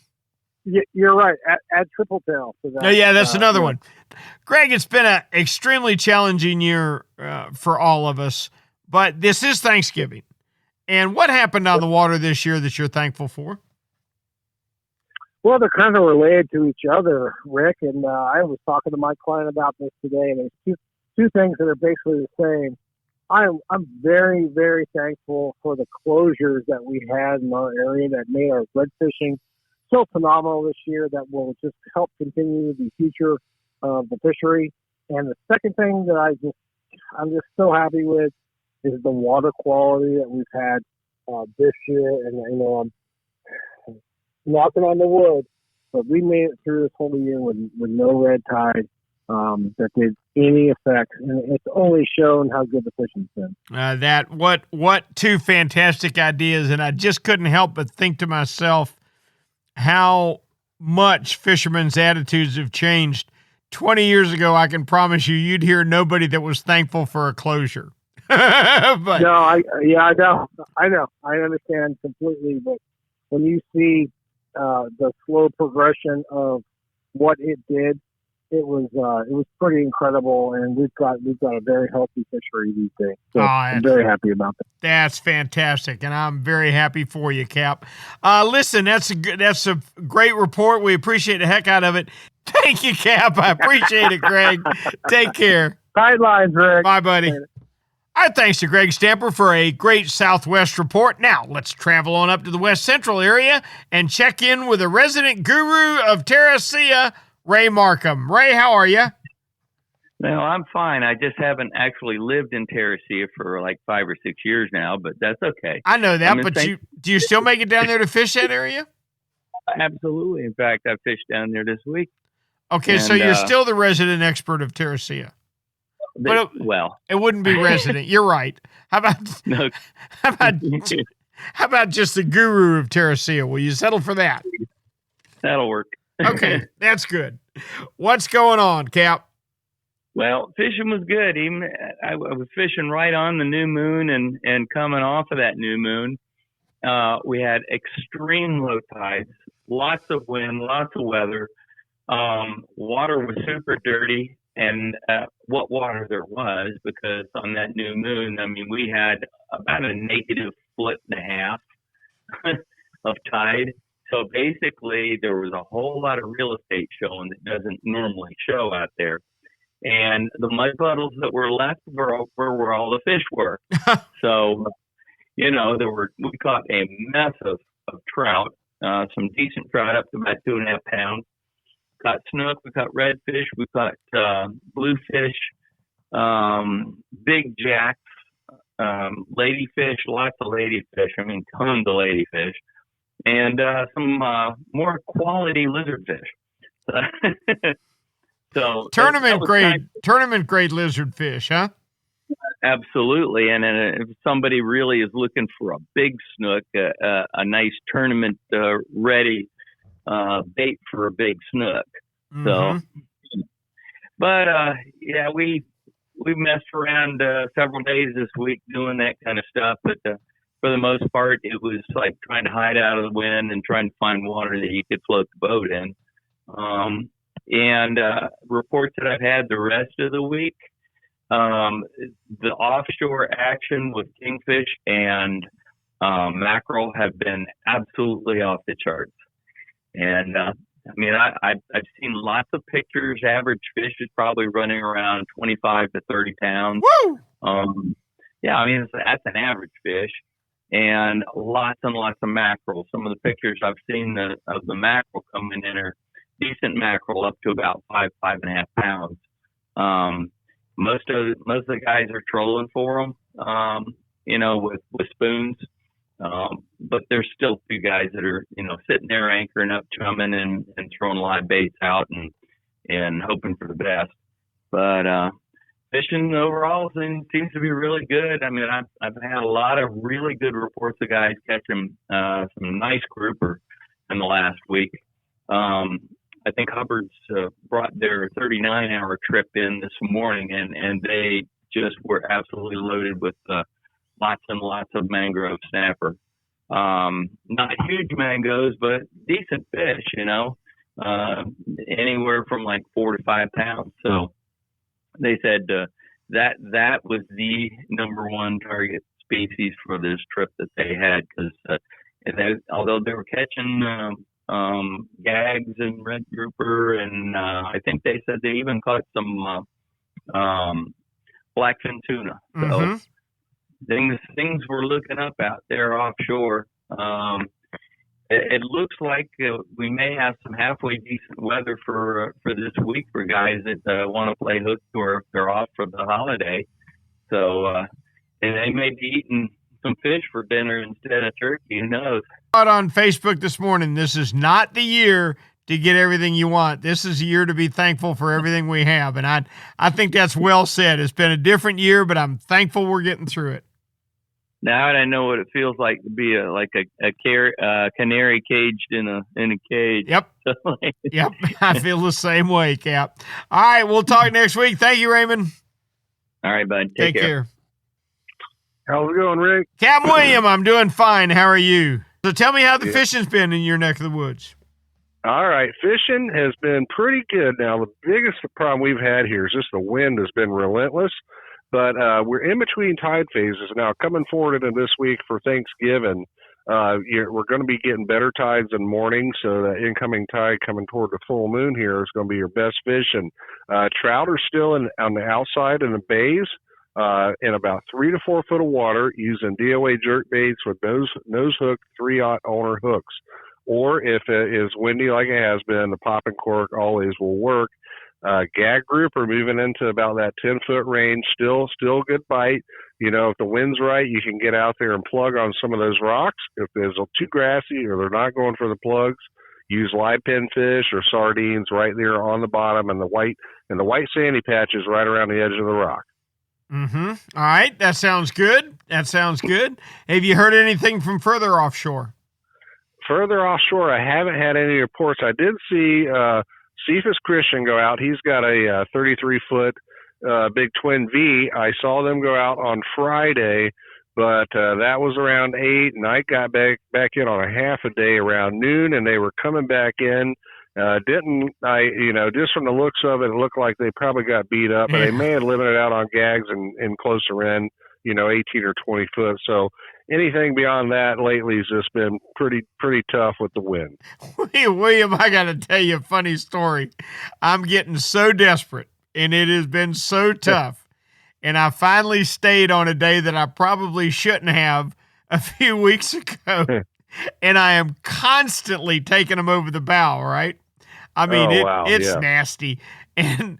You're right. Add triple tail to that. Yeah, that's another one. Greg, it's been an extremely challenging year for all of us, but this is Thanksgiving. And what happened on the water this year that you're thankful for? Well, they're kind of related to each other, Rick. And I was talking to my client about this today, and there's two things that are basically the same. I'm very, very thankful for the closures that we had in our area that made our red fishing so phenomenal this year, that will just help continue the future of the fishery. And the second thing that I'm just so happy with is the water quality that we've had this year. And I'm knocking on the wood, but we made it through this whole year with no red tide that did any effect, and it's only shown how good the fishing's been. What two fantastic ideas, and I just couldn't help but think to myself how much fishermen's attitudes have changed. 20 years ago, I can promise you'd hear nobody that was thankful for a closure. But, no, I know. I understand completely, but when you see the slow progression of what it did, it was pretty incredible, and we've got a very healthy fishery these days. So I'm very happy about that. That's fantastic, and I'm very happy for you, Cap. Listen, that's a great report. We appreciate the heck out of it. Thank you, Cap. I appreciate it, Greg. Take care. Tight lines, Greg. Bye, buddy. Our thanks to Greg Stamper for a great Southwest report. Now, let's travel on up to the West Central area and check in with the resident guru of Terracea, Ray Markham. Ray, how are you? No, I'm fine. I just haven't actually lived in Terracea for like 5 or 6 years now, but that's okay. I know that, but do you still make it down there to fish that area? Absolutely. In fact, I fished down there this week. Okay, so you're still the resident expert of Terracea. But it wouldn't be resident. You're right. How about just the guru of Terracea? Will you settle for that? That'll work. Okay, that's good. What's going on, Cap? Well, fishing was good. Even I was fishing right on the new moon and coming off of that new moon. We had extreme low tides, lots of wind, lots of weather. Water was super dirty, and what water there was, because on that new moon, I mean, we had about a -1.5 foot of tide. So basically, there was a whole lot of real estate showing that doesn't normally show out there. And the mud puddles that were left were where all the fish were. So, we caught a mess of trout, some decent trout up to about 2.5 pounds. Caught snook, we caught redfish, we caught bluefish, big jacks, ladyfish, lots of ladyfish. I mean, tons of ladyfish. And some more quality lizardfish. So tournament grade lizardfish, huh? Absolutely. And if somebody really is looking for a big snook, a nice tournament ready bait for a big snook. Mm-hmm. So, but we messed around several days this week doing that kind of stuff, but for the most part, it was like trying to hide out of the wind and trying to find water that you could float the boat in. And reports that I've had the rest of the week, the offshore action with kingfish and mackerel have been absolutely off the charts. And I've seen lots of pictures. Average fish is probably running around 25 to 30 pounds. Woo! That's an average fish. And lots of mackerel. Some of the pictures I've seen of the mackerel coming in are decent mackerel up to about 5.5 pounds. Most of the guys are trolling for them, with spoons. but there's still two guys that are, sitting there anchoring up, chumming and throwing live baits out and hoping for the best. But fishing overall seems to be really good. I mean, I've had a lot of really good reports of guys catching some nice grouper in the last week. I think Hubbard's brought their 39-hour trip in this morning, and they just were absolutely loaded with lots and lots of mangrove snapper. Not huge mangoes, but decent fish, anywhere from like 4 to 5 pounds. So they said that was the number one target species for this trip that they had, because although they were catching gags and red grouper, and I think they said they even caught some blackfin tuna. So things were looking up out there offshore. It looks like we may have some halfway decent weather for this week for guys that want to play hooks or if they're off for the holiday. So and they may be eating some fish for dinner instead of turkey. Who knows? On Facebook this morning, this is not the year to get everything you want. This is a year to be thankful for everything we have, and I think that's well said. It's been a different year, but I'm thankful we're getting through it. Now I know what it feels like to be a canary caged in a cage. Yep. Yep. I feel the same way, Cap. All right, we'll talk next week. Thank you, Raymond. All right, bud. Take care. How's it going, Rick? Cap William, I'm doing fine. How are you? So tell me how the fishing's been in your neck of the woods. All right. Fishing has been pretty good. Now, the biggest problem we've had here is just the wind has been relentless. But we're in between tide phases now. Coming forward into this week for Thanksgiving, we're going to be getting better tides in the morning, so that incoming tide coming toward the full moon here is going to be your best fishing. Trout are still on the outside in the bays in about 3 to 4 foot of water using DOA jerk baits with nose hook 3/0 owner hooks. Or if it is windy like it has been, the pop and cork always will work. Gag group are moving into about that 10-foot range. Still good bite. If the wind's right, you can get out there and plug on some of those rocks. If there's too grassy or they're not going for the plugs, use live pinfish or sardines right there on the bottom, and the white sandy patches right around the edge of the rock. All right, that sounds good. Have you heard anything from further offshore? Further offshore, I haven't had any reports. I did see Cephas Christian go out. He's got a 33-foot big twin V. I saw them go out on Friday, but that was around 8, and I got back in on a half a day around noon, and they were coming back in. Just from the looks of it, it looked like they probably got beat up, but they may have limited out on gags and closer in, 18 or 20 foot. So anything beyond that lately has just been pretty tough with the wind. William, I got to tell you a funny story. I'm getting so desperate, and it has been so tough. And I finally stayed on a day that I probably shouldn't have a few weeks ago. And I am constantly taking them over the bow, right? I mean, it's nasty. And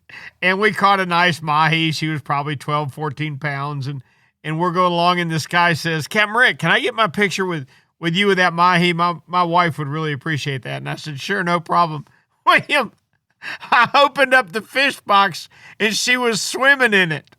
we caught a nice mahi. She was probably 12, 14 pounds. And we're going along, and this guy says, Captain Rick, can I get my picture with you with that mahi? My wife would really appreciate that. And I said, sure, no problem. William, I opened up the fish box, and she was swimming in it.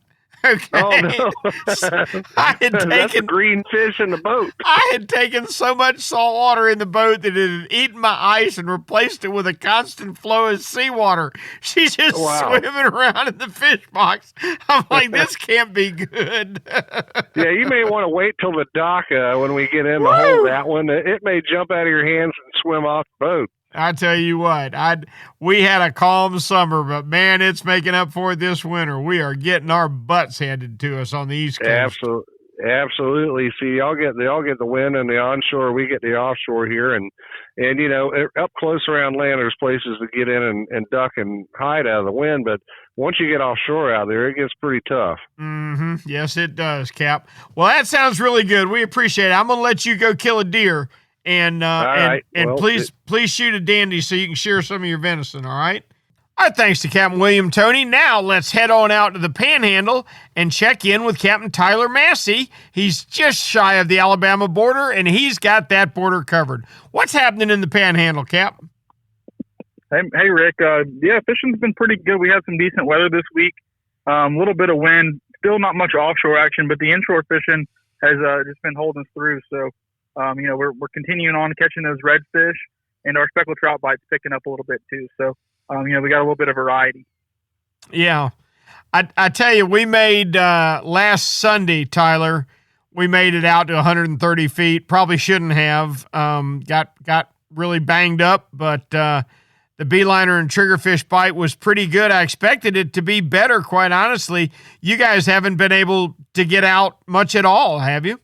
Okay. Oh, no. That's a green fish in the boat. I had taken so much salt water in the boat that it had eaten my ice and replaced it with a constant flow of seawater. She's just swimming around in the fish box. I'm like, this can't be good. Yeah, you may want to wait till the dock when we get in to hold that one. It may jump out of your hands and swim off the boat. I tell you what, we had a calm summer, but man, it's making up for it this winter. We are getting our butts handed to us on the East Coast. Absolutely. See, y'all get the wind and the onshore. We get the offshore here, and up close around land, there's places to get in and duck and hide out of the wind. But once you get offshore out there, it gets pretty tough. Mm-hmm. Yes, it does, Cap. Well, that sounds really good. We appreciate it. I'm gonna let you go kill a deer. And please shoot a dandy so you can share some of your venison, all right? Our thanks to Captain William Toney. Now let's head on out to the Panhandle and check in with Captain Tyler Massey. He's just shy of the Alabama border, and he's got that border covered. What's happening in the Panhandle, Cap? Hey, Rick. Fishing's been pretty good. We had some decent weather this week. A little bit of wind. Still not much offshore action, but the inshore fishing has just been holding us through. So, we're continuing on catching those redfish, and our speckled trout bites picking up a little bit too. So, we got a little bit of variety. Yeah. I tell you, we made last Sunday, Tyler, we made it out to 130 feet. Probably shouldn't have. Got really banged up, but the beeliner and triggerfish bite was pretty good. I expected it to be better, quite honestly. You guys haven't been able to get out much at all, have you?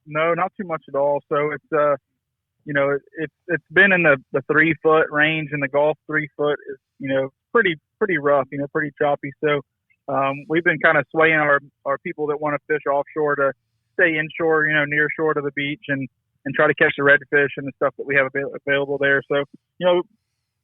No, not too much at all. So it's it's been in the 3 foot range, and the Gulf 3 foot is pretty rough, pretty choppy. So we've been kind of swaying our people that want to fish offshore to stay inshore, near shore to the beach, and try to catch the redfish and the stuff that we have available there. So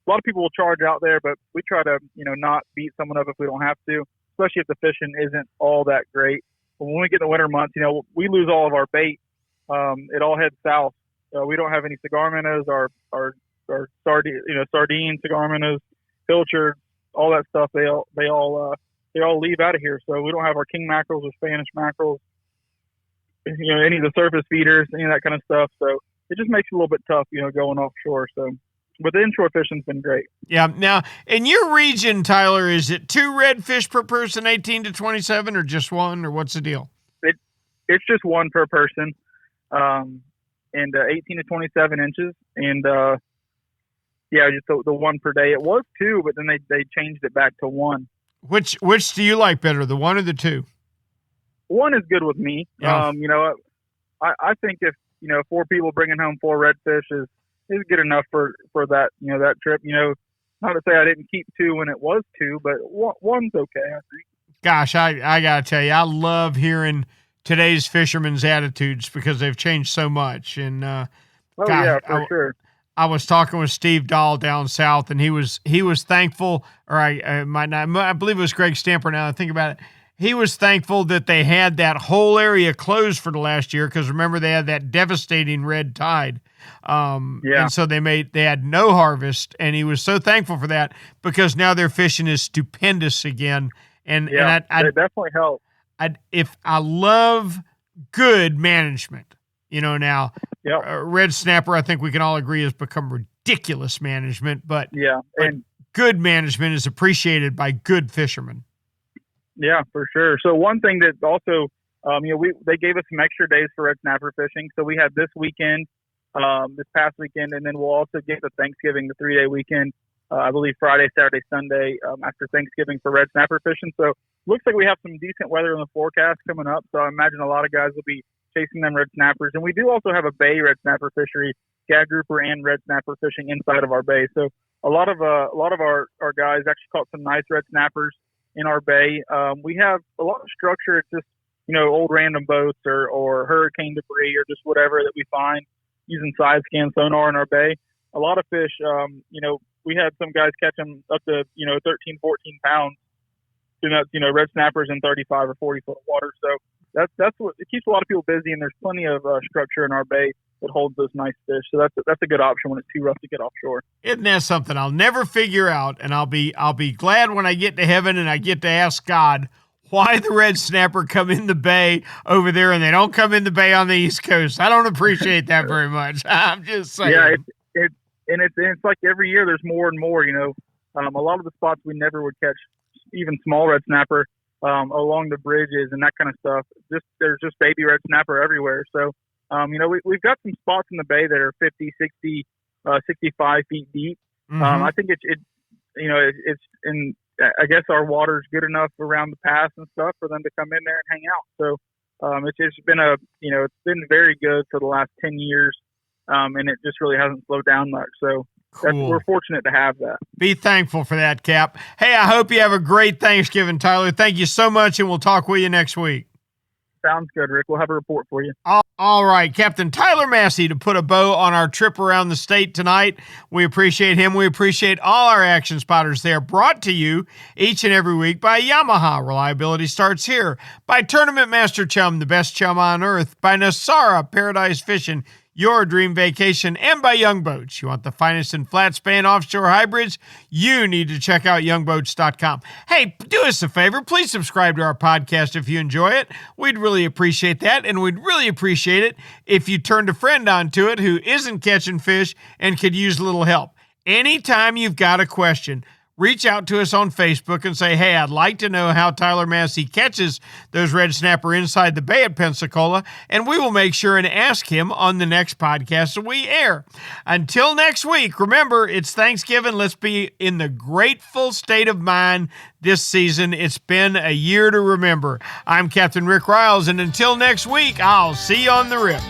a lot of people will charge out there, but we try to, not beat someone up if we don't have to, especially if the fishing isn't all that great. But when we get in the winter months, we lose all of our bait. It all heads south. We don't have any cigar minnows, our sardines, cigar minnows, pilchards, all that stuff. They all leave out of here. So we don't have our king mackerels or Spanish mackerels, any of the surface feeders, any of that kind of stuff. So it just makes it a little bit tough, going offshore. So. But the inshore fishing's been great. Yeah. Now, in your region, Tyler, is it 2 redfish per person, 18 to 27, or just 1, or what's the deal? It's just 1 per person, and 18 to 27 inches, and just the 1 per day. It was 2, but then they changed it back to 1. Which do you like better, the 1 or the 2? 1 is good with me. Yeah. I think if 4 people bringing home 4 redfish is good enough for that that trip. Not to say I didn't keep 2 when it was 2, but 1's okay, I think. Gosh, I gotta tell you, I love hearing today's fishermen's attitudes because they've changed so much. And for sure. I was talking with Steve Dahl down south, and he was thankful, or I believe it was Greg Stamper. Now I think about it. He was thankful that they had that whole area closed for the last year because remember they had that devastating red tide. And so they had no harvest, and he was so thankful for that because now their fishing is stupendous again. And it definitely helps. I love good management, now red snapper, I think we can all agree has become ridiculous management, but good management is appreciated by good fishermen. Yeah, for sure. So one thing that also, they gave us some extra days for red snapper fishing. So we had this weekend, this past weekend, and then we'll also get the Thanksgiving, the 3-day weekend, I believe Friday, Saturday, Sunday, after Thanksgiving for red snapper fishing. So looks like we have some decent weather in the forecast coming up. So I imagine a lot of guys will be chasing them red snappers. And we do also have a bay red snapper fishery, gag grouper and red snapper fishing inside of our bay. So a lot of our guys actually caught some nice red snappers in our bay. We have a lot of structure. It's just, old random boats or hurricane debris or just whatever that we find using side scan sonar in our bay. A lot of fish, we had some guys catch them up to, 13, 14 pounds, red snappers in 35 or 40 foot of water. So that's what it keeps a lot of people busy, and there's plenty of structure in our bay that holds those nice fish. So that's a good option when it's too rough to get offshore. Isn't that something I'll never figure out? And I'll be glad when I get to heaven and I get to ask God why the red snapper come in the bay over there and they don't come in the bay on the East Coast. I don't appreciate that very much. I'm just saying. Yeah, it's like every year there's more and more. A lot of the spots we never would catch, even small red snapper. Along the bridges and that kind of stuff. There's just baby red snapper everywhere. So, we've got some spots in the bay that are 50, 60, 65 feet deep. Mm-hmm. I think it's in, I guess our water's good enough around the pass and stuff for them to come in there and hang out. So, it's been it's been very good for the last 10 years. And it just really hasn't slowed down much. So, cool. We're fortunate to have that. Be thankful for that, Cap. Hey, I hope you have a great Thanksgiving, Tyler. Thank you so much, and we'll talk with you next week. Sounds good, Rick. We'll have a report for you. All right, Captain Tyler Massey to put a bow on our trip around the state tonight. We appreciate him. We appreciate all our action spotters there, brought to you each and every week by Yamaha. Reliability starts here. By Tournament Master Chum, the best chum on earth. By Nosara, Paradise Fishing, your dream vacation. And by Young Boats. You want the finest in flat span offshore hybrids? You need to check out youngboats.com. Hey, do us a favor. Please subscribe to our podcast if you enjoy it. We'd really appreciate that, and we'd really appreciate it if you turned a friend onto it who isn't catching fish and could use a little help. Anytime you've got a question, reach out to us on Facebook and say, hey, I'd like to know how Tyler Massey catches those red snapper inside the bay at Pensacola, and we will make sure and ask him on the next podcast that we air. Until next week, remember, it's Thanksgiving. Let's be in the grateful state of mind this season. It's been a year to remember. I'm Captain Rick Riles, and until next week, I'll see you on the rip.